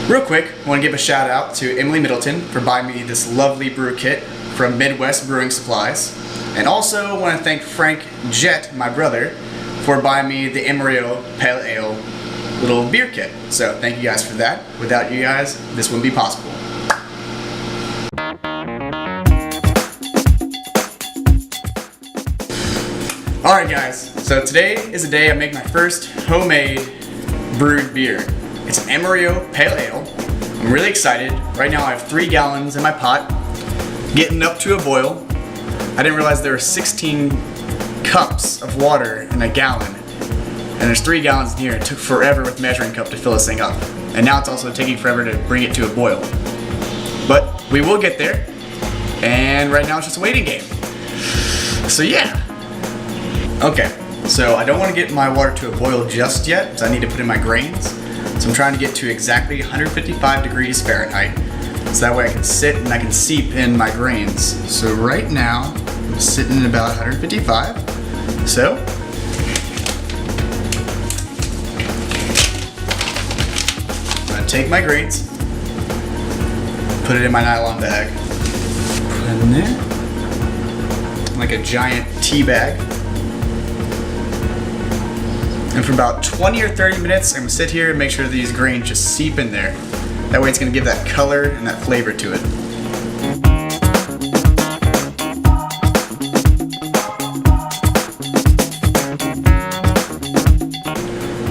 Real quick, I want to give a shout out to Emily Middleton for buying me this lovely brew kit from Midwest Brewing Supplies. And also want to thank Frank Jett, my brother, for buying me the Amarillo Pale Ale little beer kit. So thank you guys for that. Without you guys, this wouldn't be possible. Alright guys, so today is the day I make my first homemade brewed beer. It's an Amarillo Pale Ale. I'm really excited. Right now I have 3 gallons in my pot, getting up to a boil. I didn't realize there were 16 cups of water in a gallon, and there's 3 gallons in here. It took forever with measuring cup to fill this thing up, and now it's also taking forever to bring it to a boil. But we will get there, and right now it's just a waiting game. So yeah. Okay, so I don't want to get my water to a boil just yet, because I need to put in my grains. So I'm trying to get to exactly 155 degrees Fahrenheit, so that way I can sit and I can seep in my grains. So right now, I'm sitting at about 155. So, I'm going to take my grains, put it in my nylon bag, put it in there, like a giant tea bag. And for about 20 or 30 minutes, I'm gonna sit here and make sure these grains just seep in there. That way it's gonna give that color and that flavor to it.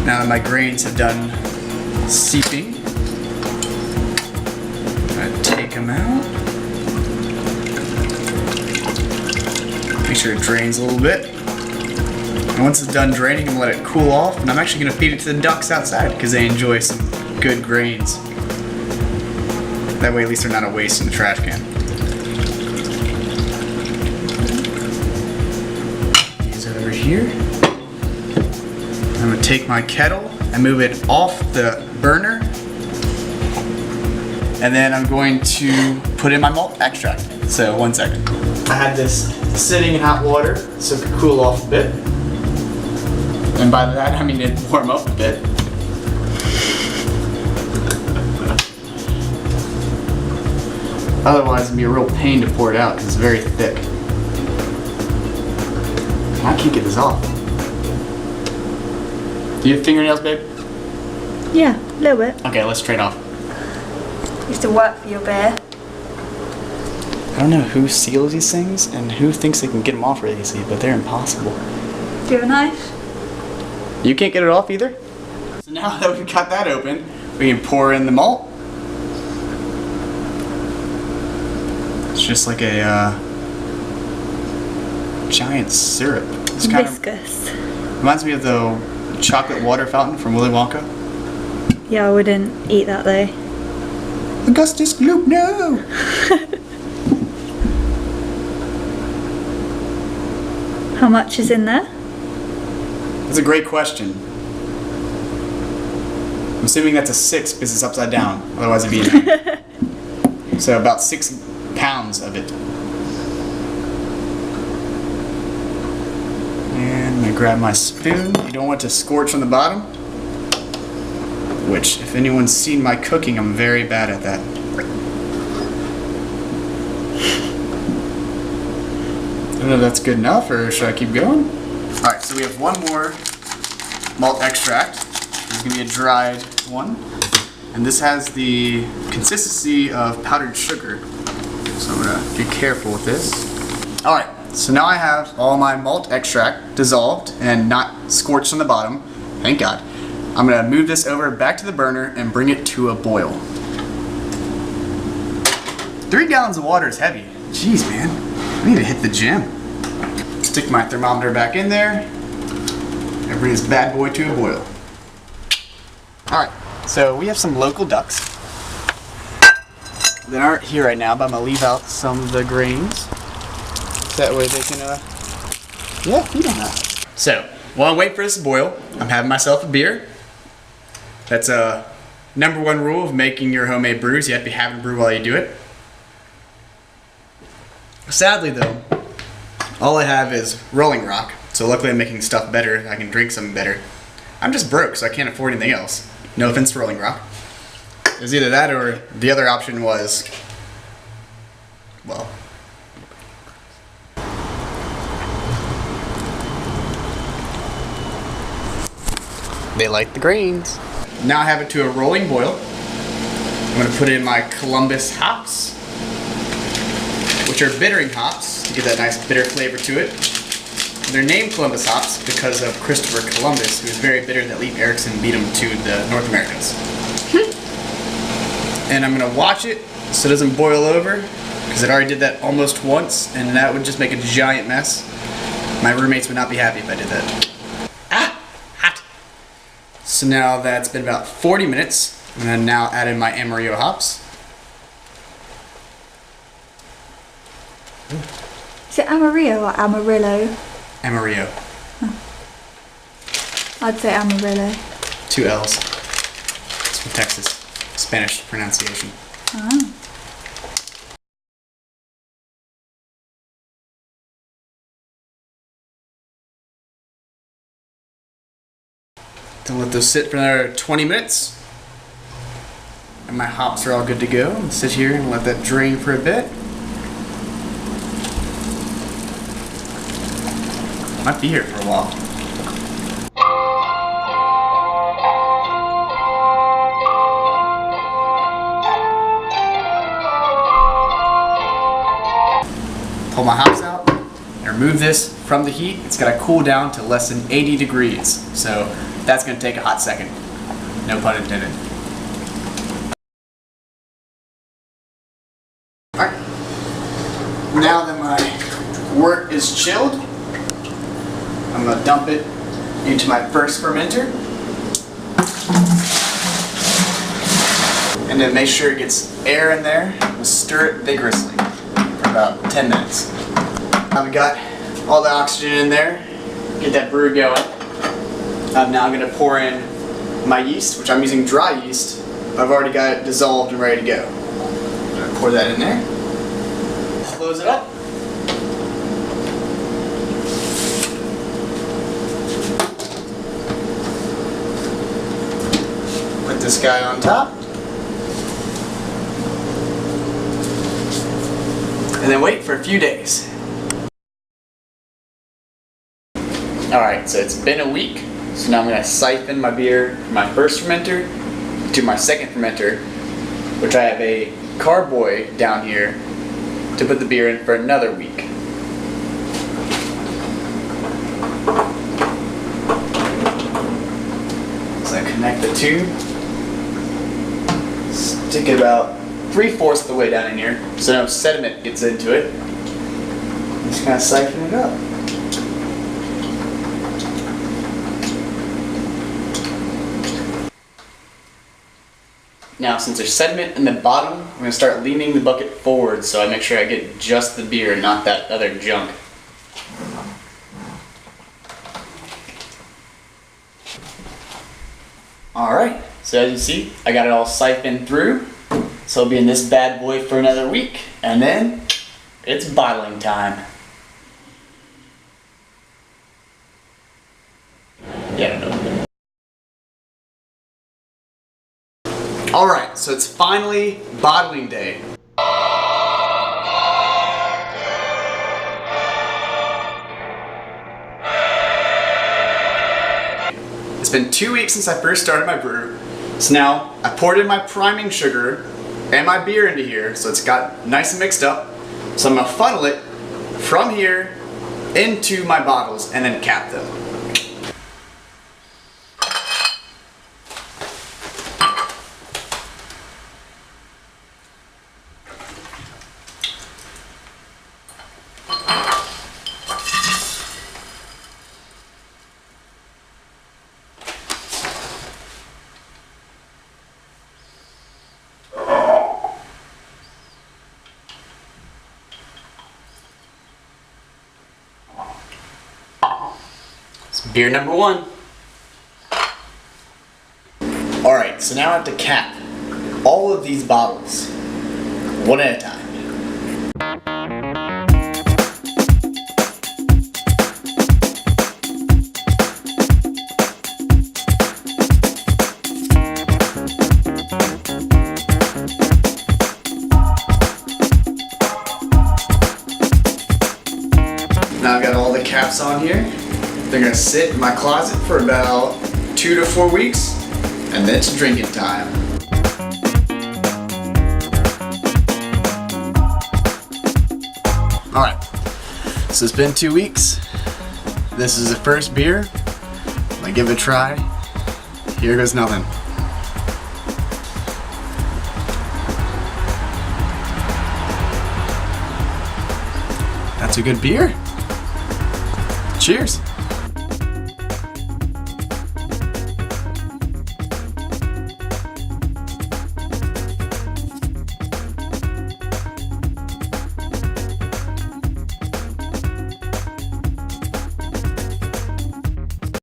Now that my grains have done seeping, I'm gonna take them out. Make sure it drains a little bit. And once it's done draining, I'm gonna let it cool off, and I'm actually gonna feed it to the ducks outside because they enjoy some good grains. That way at least they're not a waste in the trash can. These over here. I'm gonna take my kettle and move it off the burner. And then I'm going to put in my malt extract. So 1 second. I had this sitting in hot water so it could cool off a bit. And by that I mean it warm up a bit. Otherwise it'd be a real pain to pour it out because it's very thick. I can't get this off. Do you have fingernails, babe? Yeah, a little bit. Okay, let's trade off. You have to work for your beer. I don't know who seals these things and who thinks they can get them off really easily, but they're impossible. Do you have a knife? You can't get it off either? So now that we've got that open, we can pour in the malt. It's just like a giant syrup. It's kind viscous. Reminds me of the chocolate water fountain from Willy Wonka. Yeah, I wouldn't eat that though. Augustus Gloop, no! How much is in there? That's a great question. I'm assuming that's a 6 because it's upside down. Otherwise it'd be 9. So about 6 pounds of it. And I'm gonna grab my spoon. You don't want it to scorch on the bottom. Which, if anyone's seen my cooking, I'm very bad at that. I don't know if that's good enough, or should I keep going? Alright, so we have one more malt extract. It's going to be a dried one. And this has the consistency of powdered sugar. So I'm going to be careful with this. Alright, so now I have all my malt extract dissolved and not scorched on the bottom. Thank God. I'm going to move this over back to the burner and bring it to a boil. 3 gallons of water is heavy. Jeez, man. I need to hit the gym. Stick my thermometer back in there and bring this bad boy to a boil. Alright, so we have some local ducks that aren't here right now, but I'm going to leave out some of the grains. So that way they can, feed on that. So, while I wait for this to boil, I'm having myself a beer. That's a #1 rule of making your homemade brews. You have to be having a brew while you do it. Sadly though, all I have is Rolling Rock, so luckily I'm making stuff better. I can drink something better. I'm just broke, so I can't afford anything else. No offense to Rolling Rock. It was either that or the other option was, well, they like the grains. Now I have it to a rolling boil. I'm gonna put in my Columbus hops, which are bittering hops to get that nice bitter flavor to it. They're named Columbus hops because of Christopher Columbus, who was very bitter that Leif Erikson beat him to the North Americas. And I'm gonna watch it so it doesn't boil over, because it already did that almost once, and that would just make a giant mess. My roommates would not be happy if I did that. Ah, hot. So now that's been about 40 minutes. I'm gonna now add in my Amarillo hops. Is it Amarillo or Amarillo? Amarillo. I'd say Amarillo. 2 L's. It's from Texas. Spanish pronunciation. Oh. Then let those sit for another 20 minutes. And my hops are all good to go. I'll sit here and let that drain for a bit. Might be here for a while. Pull my hops out and remove this from the heat. It's gotta cool down to less than 80 degrees. So that's gonna take a hot second. No pun intended. Alright. Now that my wort is chilled, I'm gonna dump it into my first fermenter. And then make sure it gets air in there and stir it vigorously for about 10 minutes. I've got all the oxygen in there, get that brew going. Now I'm gonna pour in my yeast, which I'm using dry yeast. I've already got it dissolved and ready to go. I'm gonna pour that in there. Close it up. Put this guy on top. And then wait for a few days. Alright, so it's been a week. So now I'm going to siphon my beer from my first fermenter to my second fermenter, which I have a carboy down here to put the beer in for another week. So I connect the tube, stick it about 3/4 of the way down in here so no sediment gets into it. Just kind of siphon it up. Now, since there's sediment in the bottom, I'm going to start leaning the bucket forward so I make sure I get just the beer and not that other junk. Alright, so as you see, I got it all siphoned through. So I'll be in this bad boy for another week, and then it's bottling time. Yeah, I don't know. Alright, so it's finally bottling day. It's been 2 weeks since I first started my brew. So now I poured in my priming sugar and my beer into here, so it's got nice and mixed up. So I'm gonna funnel it from here into my bottles and then cap them. Beer number 1. Alright, so now I have to cap all of these bottles, one at a time. caps on here. They're gonna sit in my closet for about 2 to 4 weeks, and then it's drinking time. All right, so it's been 2 weeks. This is the first beer. I'm gonna give it a try. Here goes nothing. That's a good beer. Cheers.